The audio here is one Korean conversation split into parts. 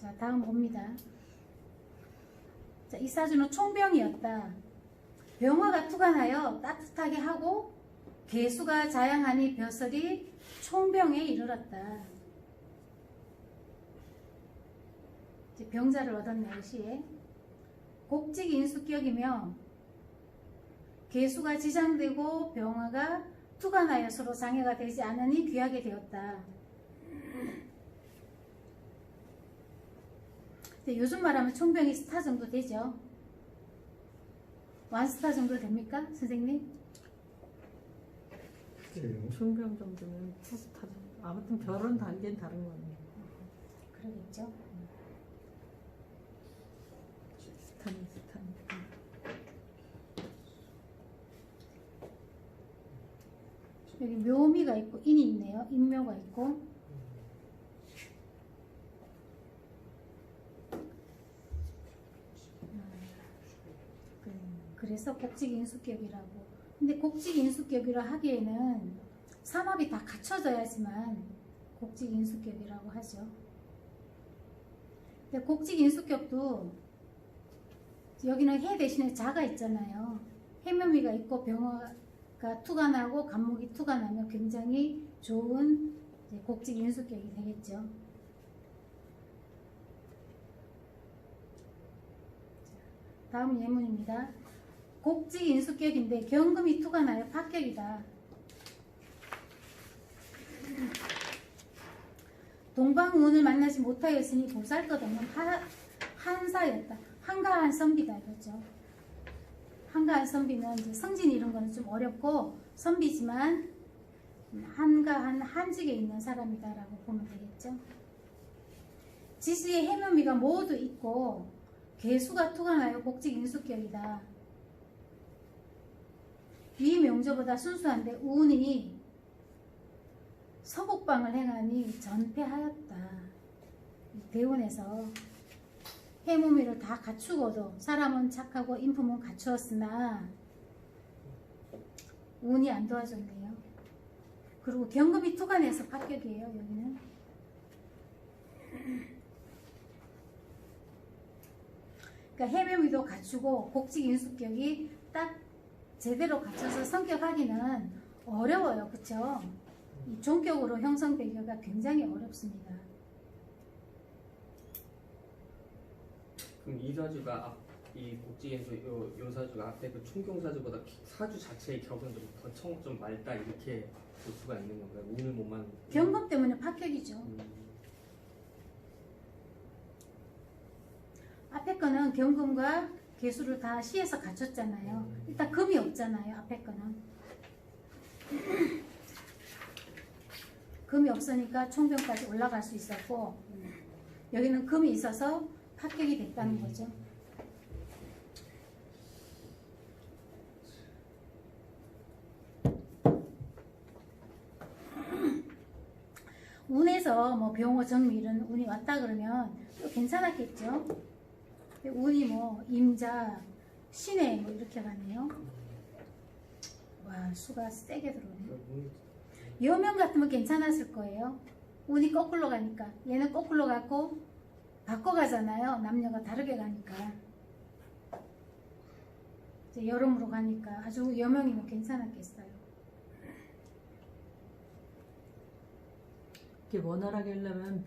자, 다음 봅니다. 자, 이 사주는 총병이었다. 병화가 투관하여 따뜻하게 하고 개수가 자양하니 벼슬이 총병에 이르렀다. 이제 병자를 얻었네요. 시에 곡직이 인수격이며 개수가 지장되고 병화가 투관하여 서로 장애가 되지 않으니 귀하게 되었다. 요즘 말하면 총병이 스타 정도 되죠. 완스타 정도 됩니까? 선생님? 중병 정도면 투스타. 아무튼 별은 다르긴 다른 거네요. 그러겠죠. 스타는 스타니까. 여기 묘미가 있고 인이 있네요. 인묘가 있고. 그래서 곡직인수격이라고. 근데 곡직인수격이라 하기에는 삼합이 다 갖춰져야지만 곡직인수격이라고 하죠. 근데 곡직인수격도 여기는 해 대신에 자가 있잖아요. 해묘미가 있고 병화가 투관하고 간목이 투관하면 굉장히 좋은 곡직인수격이 되겠죠. 다음 예문입니다. 곡직인수격인데 경금이 투관하여 파격이다. 동방운을 만나지 못하였으니 보살것없는 한사였다. 한가한 선비다 이거죠. 한가한 선비는 이제 성진 이런 거는 좀 어렵고 선비지만 한가한 한직에 있는 사람이다라고 보면 되겠죠. 지지의 해묘미가 모두 있고 개수가 투관하여 곡직인수격이다. 위 명조보다 순수한데 운이 서복방을 행하니 전패하였다. 대운에서 해무미를 다 갖추고도 사람은 착하고 인품은 갖추었으나 운이 안 도와줬네요. 그리고 경금이 투관해서 합격이에요. 여기는 그러니까 해묘미도 갖추고 곡직인수격이 딱 제대로 갖춰서 성격하기는 어려워요. 그쵸? 이 종격으로 형성되기가 굉장히 어렵습니다. 그럼 이 사주가 이 곡직에서 요 사주가 앞에 그 총경사주보다 사주 자체의 격은 좀 맑다 이렇게 볼 수가 있는 건가요? 운을 못 만. 경금 때문에 파격이죠. 앞에 거는 경금과 개수를 다 시에서 갖췄잖아요. 일단 금이 없잖아요. 앞에 거는 금이 없으니까 총병까지 올라갈 수 있었고 여기는 금이 있어서 합격이 됐다는 거죠. 운에서 뭐 병호 정미 이런 운이 왔다 그러면 또 괜찮았겠죠. 운이 뭐 임자 신해 뭐 이렇게 가네요. 와 수가 세게 들어오네. 여명 같으면 괜찮았을 거예요. 운이 거꾸로 가니까 얘는 거꾸로 가고 바꿔가잖아요. 남녀가 다르게 가니까 이제 여름으로 가니까 아주 여명이면 괜찮았겠어요. 이렇게 원활하게 하려면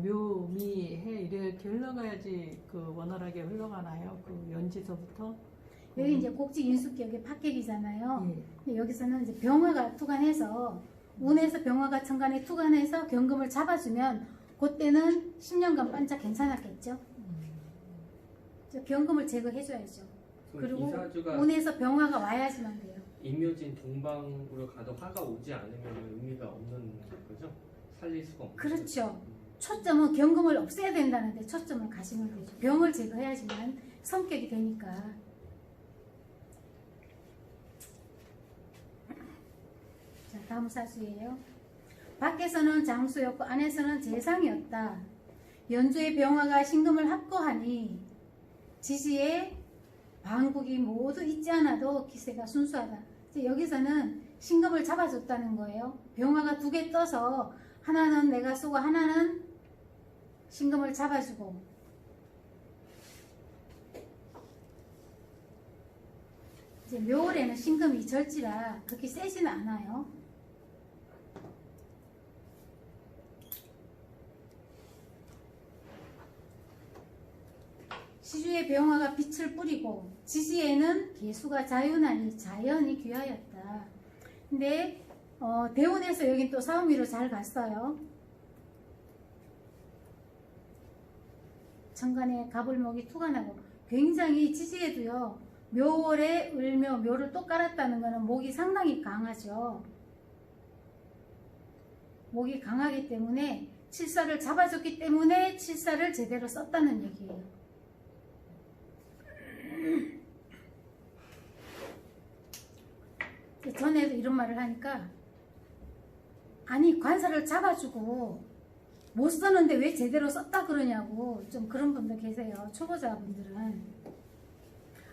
묘, 미, 해 이렇게 흘러가야지 그 원활하게 흘러가나요? 그 연지서부터 여기 이제 곡직인수격의 파격이잖아요. 예. 근데 여기서는 이제 병화가 투관해서 운에서 병화가 천간에 투관해서 경금을 잡아주면 그때는 10년간 반짝 괜찮았겠죠. 저 경금을 제거해줘야죠. 그리고 이 사주가 운에서 병화가 와야지만 돼요. 인묘진 동방으로 가도 화가 오지 않으면 의미가 없는 거죠? 살릴 수가 없는. 그렇죠. 초점은 경금을 없애야 된다는데 초점을 가시면 되죠. 병을 제거해야지만 성격이 되니까. 자, 다음 사주예요. 밖에서는 장수였고 안에서는 재상이었다. 연주의 병화가 신금을 합거하니 지지에 방국이 모두 있지 않아도 기세가 순수하다. 여기서는 신금을 잡아줬다는 거예요. 병화가 두 개 떠서 하나는 내가 쓰고 하나는 신금을 잡아주고 이제 묘월에는 신금이 절지라 그렇게 세지는 않아요. 시주에 병화가 빛을 뿌리고 지지에는 개수가 자유나니 자연이 귀하였다. 근데 대운에서 여긴 또 사오미로 잘 갔어요. 천간에 가불목이 투간하고 굉장히 지지에도요. 묘월에 을묘, 묘를 또 깔았다는 것은 목이 상당히 강하죠. 목이 강하기 때문에 칠사를 잡아줬기 때문에 칠사를 제대로 썼다는 얘기예요. 전에도 이런 말을 하니까 아니 관사를 잡아주고 못 썼는데 왜 제대로 썼다 그러냐고 좀 그런 분들 계세요. 초보자분들은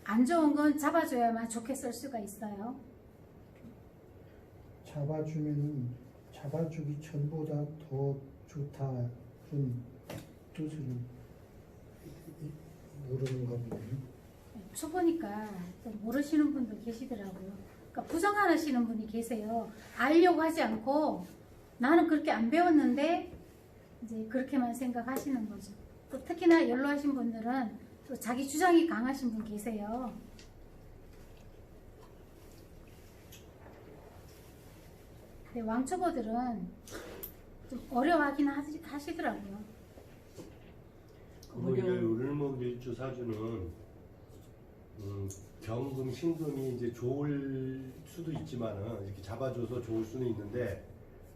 안 좋은 건 잡아줘야만 좋게 쓸 수가 있어요. 잡아주면은 잡아주기 전보다 더 좋다 그런 뜻을 모르는가 보네요. 초보니까 좀 모르시는 분도 계시더라고요. 그러니까 부정하시는 분이 계세요. 알려고 하지 않고 나는 그렇게 안 배웠는데 이제 그렇게만 생각하시는 거죠. 또 특히나 연로하신 분들은 또 자기 주장이 강하신 분 계세요. 근데 왕초보들은 좀 어려워하긴 하시더라고요. 그리고 이제 을목일주 사주는 경금, 신금이 이제 좋을 수도 있지만은 이렇게 잡아줘서 좋을 수는 있는데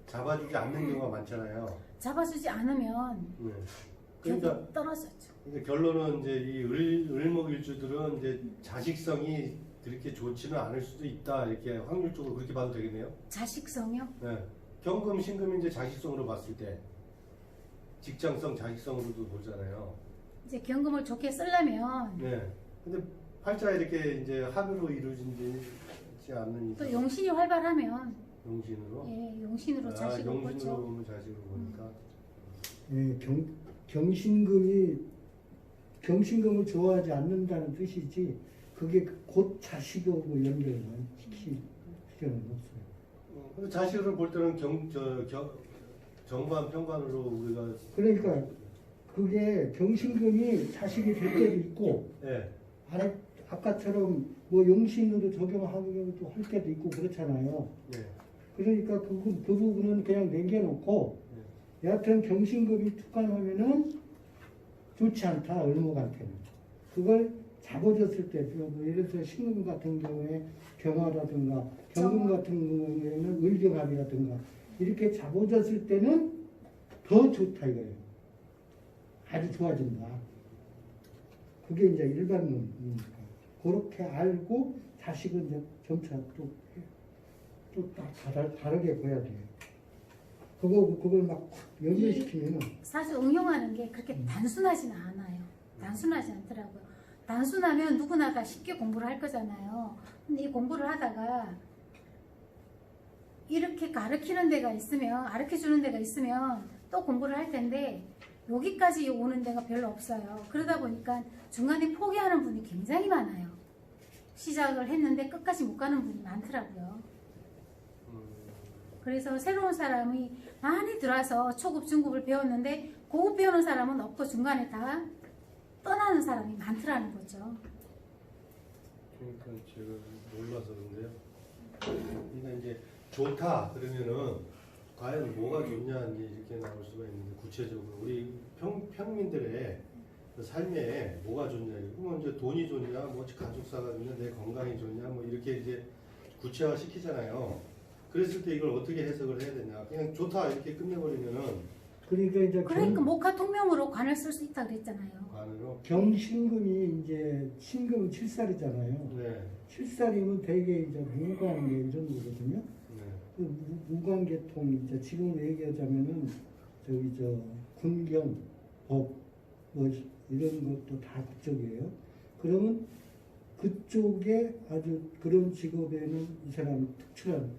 잡아주지 않는 경우가 많잖아요. 잡아주지 않으면 네. 격이 그러니까, 떨어졌죠. 결론은 이제 이 을목일주들은 이제 자식성이 그렇게 좋지는 않을 수도 있다 이렇게 확률적으로 그렇게 봐도 되겠네요. 자식성이요? 네. 경금, 신금이 이제 자식성으로 봤을 때 직장성, 자식성으로도 보잖아요. 이제 경금을 좋게 쓰려면 네. 근데 팔자 이렇게 이제 합으로 이루어지지 않는 또 이상 용신이 활발하면 용신으로. 예, 용신으로 자식을 용신으로 보죠. 보면 자식을 보니까. 예, 경신금을 좋아하지 않는다는 뜻이지 그게 곧 자식하고 연결을 시킬 필요는 없어요. 근데 자식을 볼 때는 정관, 평관으로 우리가 그러니까 그게 경신금이 자식이 될 때도 있고 예. 아까처럼 뭐 용신으로 적용하기도 할 때도 있고 그렇잖아요. 예. 그러니까 그 부분은 그냥 남겨놓고 여하튼 경신금이 투간하면은 좋지 않다 을목한테는. 그걸 잡아줬을 때 뭐 예를 들어 신금 같은 경우에 병화라든가 경금 같은 경우에는 을경합이라든가 이렇게 잡아줬을 때는 더 좋다 이거예요. 아주 좋아진다. 그게 이제 일반론이니까. 그렇게 알고 자식은 이제 점차 또 다르게 봐야 돼요. 그걸 막 연결시키면은 사실 응용하는 게 그렇게 단순하지는 않아요. 단순하지 않더라고요. 단순하면 누구나 다 쉽게 공부를 할 거잖아요. 근데 이 공부를 하다가 이렇게 가르치는 데가 있으면, 가르쳐 주는 데가 있으면 또 공부를 할 텐데 여기까지 오는 데가 별로 없어요. 그러다 보니까 중간에 포기하는 분이 굉장히 많아요. 시작을 했는데 끝까지 못 가는 분이 많더라고요. 그래서 새로운 사람이 많이 들어와서 초급, 중급을 배웠는데 고급 배우는 사람은 없고 중간에 다 떠나는 사람이 많더라는 거죠. 그러니까 제가 몰라서 그런데요. 그러니까 이제 좋다 그러면은 과연 뭐가 좋냐 이제 이렇게 나올 수가 있는데 구체적으로 우리 평민들의 그 삶에 뭐가 좋냐 그러면 이제 돈이 좋냐 뭐 가족사가 좋냐 내 건강이 좋냐 뭐 이렇게 이제 구체화 시키잖아요. 그랬을 때 이걸 어떻게 해석을 해야 되냐 그냥 좋다 이렇게 끝내버리면은 그러니까 이제 그러니까 목화 통명으로 관을 쓸 수 있다 그랬잖아요. 관으로 경신금이 이제 신금은 7살이잖아요. 네. 7살이면 대개 이제 무관계 이런 거거든요. 네. 그 무관계통 이제 지금 얘기하자면은 저기 군경, 법, 뭐 이런 것도 다 그쪽이에요. 그러면 그쪽에 아주 그런 직업에는 이 사람 특출한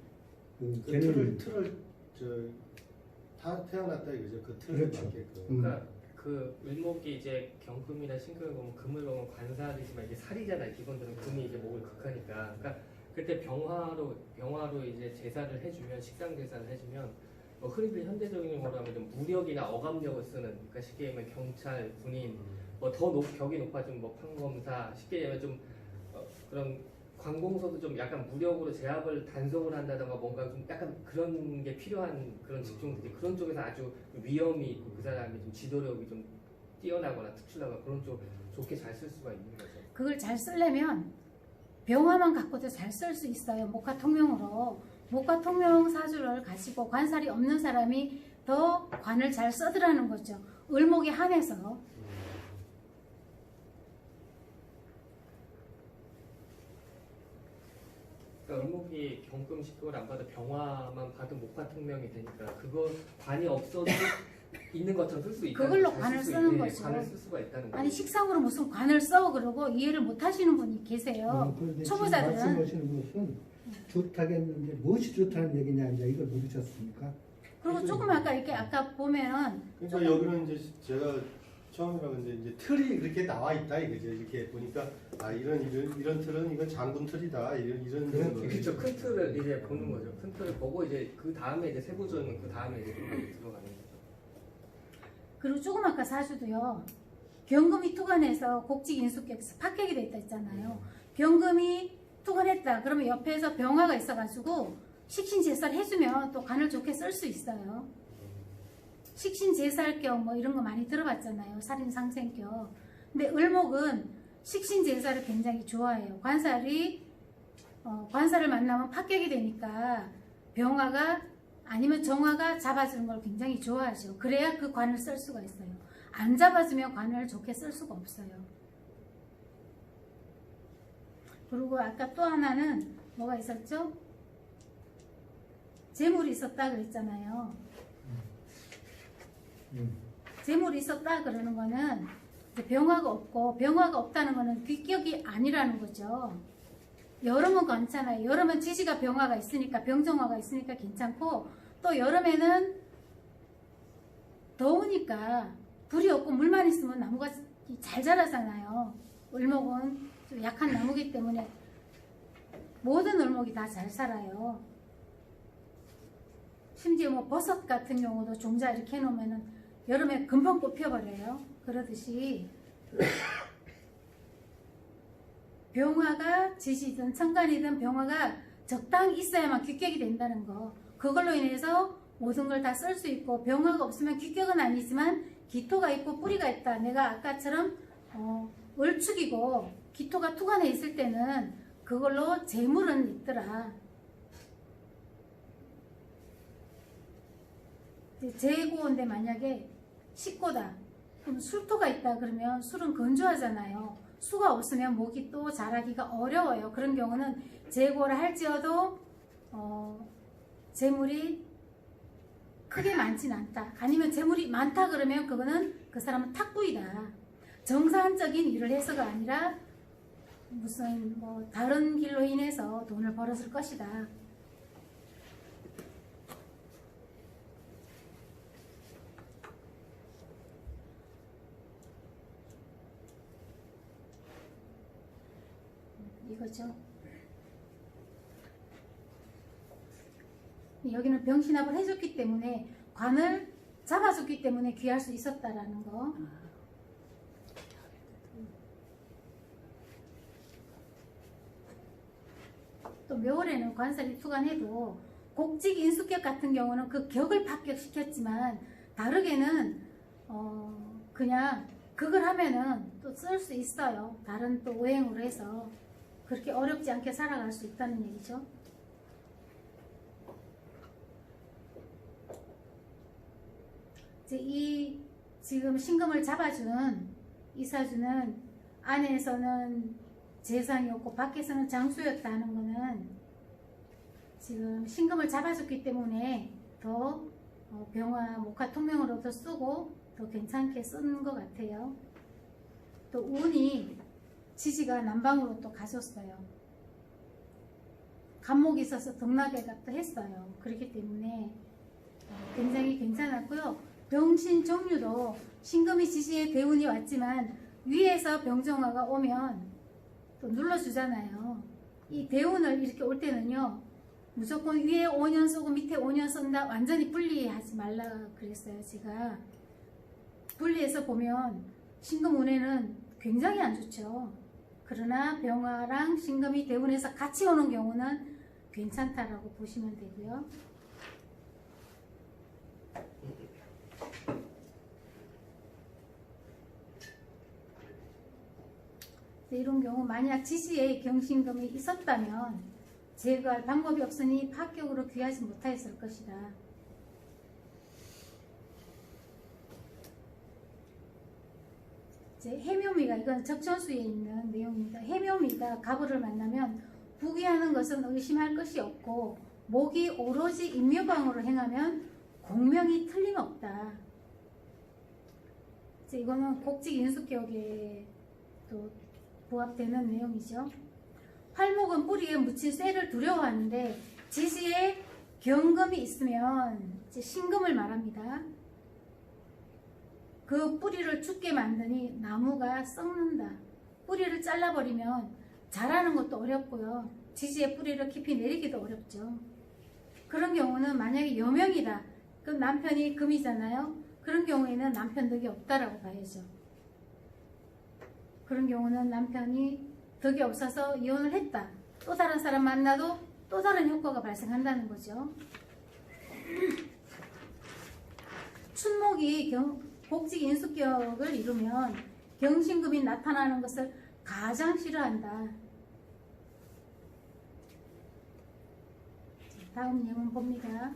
그 틀을 다 태어났다 이거죠. 그 틀을 그렇죠. 맞게끔. 그러니까 그 을목이 이제 경금이나 신금을 보면 금을 보면 관살이지만 이게 살이잖아요. 기본적으로 금이 이제 목을 극하니까. 그러니까 그때 병화로 이제 제사를 해주면 식상 제사를 해주면 뭐 흔히들 현대적인 용어로 하면 좀 무력이나 어감력을 쓰는 그러니까 쉽게 얘기하면 경찰, 군인 뭐 더 격이 높아지면 뭐 판검사 쉽게 얘기하면 좀 그런 관공서도 좀 약간 무력으로 제압을 단속을 한다던가 뭔가 좀 약간 그런 게 필요한 그런 직종들이 그런 쪽에서 아주 위험이 있고 그 사람이 좀 지도력이 좀 뛰어나거나 특출나거나 그런 쪽 좋게 잘 쓸 수가 있는 거죠. 그걸 잘 쓰려면 병화만 갖고도 잘 쓸 수 있어요. 목화 통명으로. 목화 통명 사주를 가지고 관살이 없는 사람이 더 관을 잘 써더라는 거죠. 을목에 한해서. 그러니까 을목이 경금 식금을 안 받아 병화만 받은 목화 통명이 되니까 그거 관이 없어도 있는 것처럼 쓸 수 있다. 그걸로 관을 쓰는 거죠. 관을 쓸 수가 있다는 거죠. 아니 식상으로 무슨 관을 써 그러고 이해를 못 하시는 분이 계세요. 그런데 지금 초보자들은. 말씀하시는 것은 좋다겠는데 무엇이 좋다는 얘기냐 이제 이걸 모르셨습니까? 그리고 조금 아까 이렇게 아까 보면 그러니까 여기는 이제 제가 처음이라 근데 이제 틀이 그렇게 나와 있다 이거죠. 이렇게 보니까 아 이런 틀은 이건 장군 틀이다 이런 그렇죠. 큰 틀을 이제 보는 거죠. 큰 틀을 보고 이제 그 다음에 이제 세부적인 그 다음에 이제 들어가는 거죠. 그리고 조금 아까 사주도요. 병금이 투관해서 곡직 인수격에서 파격이 됐다 했잖아요. 병금이 투관했다. 그러면 옆에서 병화가 있어가지고 식신 제사를 해주면 또 관을 좋게 쓸 수 있어요. 식신 제사할 겸 뭐 이런 거 많이 들어봤잖아요. 살인 상생격. 근데 을목은 식신 제사를 굉장히 좋아해요. 관살을 만나면 파격이 되니까 병화가 아니면 정화가 잡아주는 걸 굉장히 좋아하죠. 그래야 그 관을 쓸 수가 있어요. 안 잡아주면 관을 좋게 쓸 수가 없어요. 그리고 아까 또 하나는 뭐가 있었죠? 재물이 있었다 그랬잖아요. 재물이 있었다 그러는 거는 이제 병화가 없고 병화가 없다는 거는 귀격이 아니라는 거죠. 여름은 괜찮아요. 여름은 지지가 병화가 있으니까 병정화가 있으니까 괜찮고 또 여름에는 더우니까 불이 없고 물만 있으면 나무가 잘 자라잖아요. 을목은 좀 약한 나무기 때문에 모든 을목이 다 잘 살아요. 심지어 뭐 버섯 같은 경우도 종자 이렇게 해놓으면은 여름에 금방 뽑혀버려요. 그러듯이 병화가 지지든 천간이든 병화가 적당히 있어야만 귀격이 된다는 거. 그걸로 인해서 모든 걸 다 쓸 수 있고 병화가 없으면 귀격은 아니지만 기토가 있고 뿌리가 있다. 내가 아까처럼 을축이고 기토가 투관해 있을 때는 그걸로 재물은 있더라. 재고인데 만약에 식고다. 그럼 술토가 있다 그러면 술은 건조하잖아요. 수가 없으면 목이 또 자라기가 어려워요. 그런 경우는 재고를 할지어도 재물이 크게 많진 않다. 아니면 재물이 많다 그러면 그거는 그 사람은 탁부이다. 정상적인 일을 해서가 아니라 무슨 뭐 다른 길로 인해서 돈을 벌었을 것이다. 이거죠. 여기는 병신합을 해줬기 때문에 관을 잡아줬기 때문에 귀할 수 있었다라는 거. 또 묘월에는 관살이 투관해도 곡직 인수격 같은 경우는 그 격을 파격시켰지만 다르게는 그냥 그걸 하면은 또 쓸 수 있어요. 다른 또 오행으로 해서 그렇게 어렵지 않게 살아갈 수 있다는 얘기죠. 이 지금 신금을 잡아준 이 사주는 안에서는 재상이었고 밖에서는 장수였다는 거는 지금 신금을 잡아줬기 때문에 더 병화 목화 통명으로 더 쓰고 더 괜찮게 쓰는 것 같아요. 또 운이 지지가 남방으로 또 가졌어요. 간목이 있어서 등락해가 또 했어요. 그렇기 때문에 굉장히 괜찮았고요. 병신 종류도 신금이 지지에 대운이 왔지만 위에서 병정화가 오면 또 눌러주잖아요. 이 대운을 이렇게 올 때는요, 무조건 위에 5년 쏘고 밑에 5년 쏜다, 완전히 분리하지 말라 그랬어요. 제가 분리해서 보면 신금 운에는 굉장히 안 좋죠. 그러나 병화랑 신금이 대운에서 같이 오는 경우는 괜찮다라고 보시면 되고요. 이런 경우 만약 지지에 경신금이 있었다면 제거할 방법이 없으니 파격으로 귀하지 못하였을 것이다. 이제 해묘미가, 이건 적천수에 있는 내용입니다. 해묘미가 가부를 만나면 부귀하는 것은 의심할 것이 없고 목이 오로지 인묘방으로 행하면 공명이 틀림없다. 이제 이거는 곡직인수격에 또 부합되는 내용이죠. 활목은 뿌리에 묻힌 쇠를 두려워하는데 지지에 경금이 있으면 이제 신금을 말합니다. 그 뿌리를 죽게 만드니 나무가 썩는다. 뿌리를 잘라버리면 자라는 것도 어렵고요. 지지의 뿌리를 깊이 내리기도 어렵죠. 그런 경우는 만약에 여명이다. 그럼 남편이 금이잖아요. 그런 경우에는 남편 덕이 없다라고 봐야죠. 그런 경우는 남편이 덕이 없어서 이혼을 했다. 또 다른 사람 만나도 또 다른 효과가 발생한다는 거죠. 춘목이 복직인수격을 이루면 경신금이 나타나는 것을 가장 싫어한다. 다음 내용 봅니다.